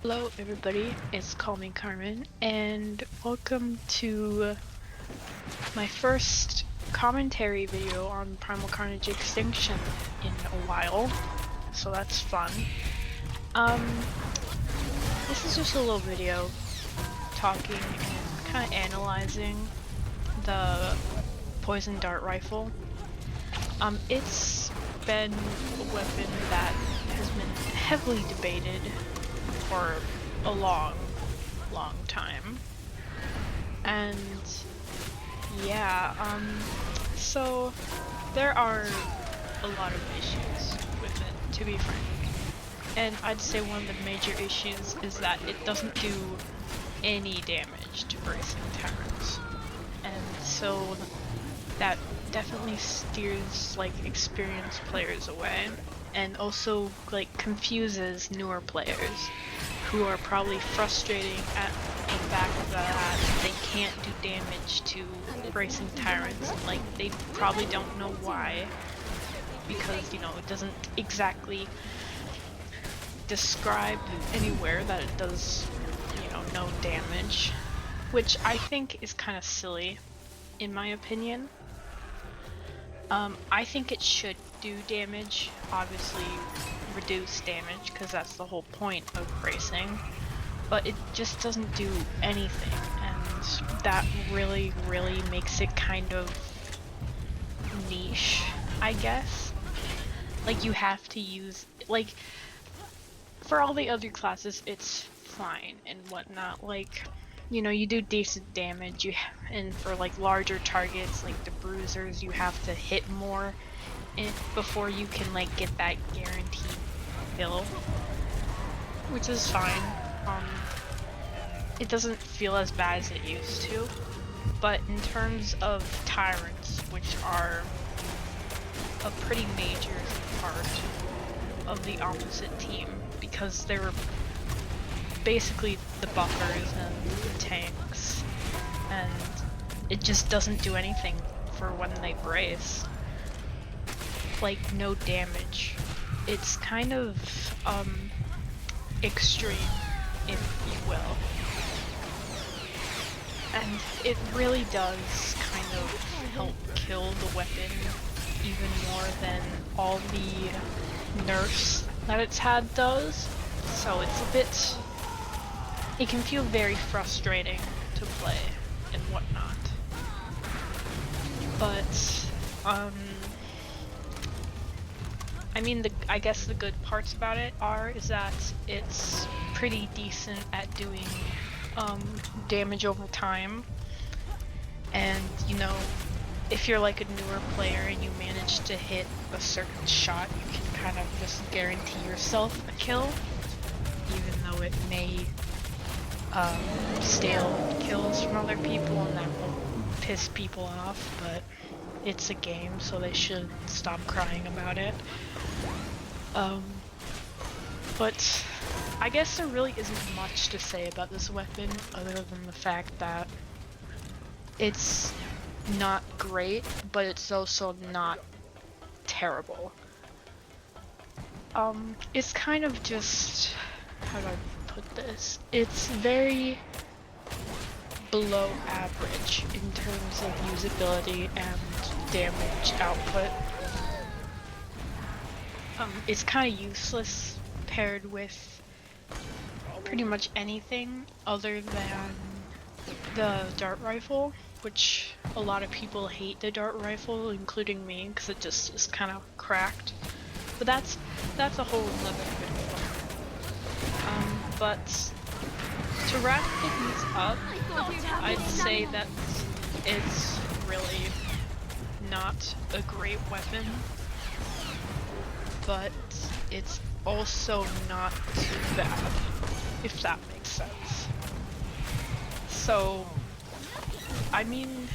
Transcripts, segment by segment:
Hello everybody, it's Call Me Carmen, and welcome to my first commentary video on Primal Carnage Extinction in a while, so that's fun. This is just a little video talking and kind of analyzing the poison dart rifle. It's been a weapon that has been heavily debated for a long time, and yeah, so there are a lot of issues with it, to be frank, and I'd say one of the major issues is that it doesn't do any damage to bracing tyrants, and so that definitely steers like experienced players away, and also like confuses newer players who are probably frustrating at the fact that they can't do damage to bracing tyrants, and like they probably don't know why, because you know it doesn't exactly describe anywhere that it does, you know, no damage, which I think is kind of silly in my opinion. I think it should do damage, obviously reduce damage, because that's the whole point of bracing, but it just doesn't do anything, and that really makes it kind of niche, I guess. Like, you have to use, like, for all the other classes it's fine and whatnot, like, you know, you do decent damage, and for like larger targets like the bruisers you have to hit more before you can like get that guaranteed kill, which is fine. It doesn't feel as bad as it used to, but in terms of tyrants, which are a pretty major part of the opposite team, because they're basically the buffers and the tanks, and it just doesn't do anything for when they brace. Like, no damage. It's kind of extreme, if you will. And it really does kind of help kill the weapon even more than all the nerfs that it's had does. So it's a bit, it can feel very frustrating to play and whatnot. But, I mean, I guess the good parts about it is that it's pretty decent at doing damage over time, and you know, if you're like a newer player and you manage to hit a certain shot, you can kind of just guarantee yourself a kill, even though it may steal kills from other people, and that will piss people off, but it's a game, so they should stop crying about it. But I guess there really isn't much to say about this weapon other than the fact that it's not great, but it's also not terrible. It's kind of just, how do I put this? It's very below average in terms of usability and damage output. It's kind of useless paired with pretty much anything other than the dart rifle, which a lot of people hate the dart rifle, including me, because it just is kind of cracked. But that's a whole other video. But to wrap things up, I'd say that it's really not a great weapon, but it's also not too bad, if that makes sense. So, I mean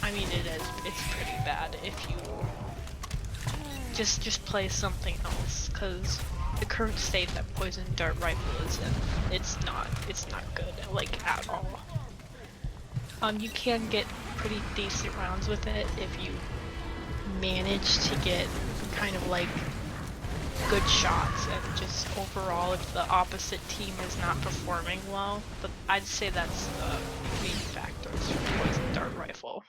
it's pretty bad if you just play something else, because the current state that poison dart rifle is in, it's not good, like, at all. You can get pretty decent rounds with it if you manage to get kind of like good shots, and just overall if the opposite team is not performing well. But I'd say that's the main factors for poison dart rifle.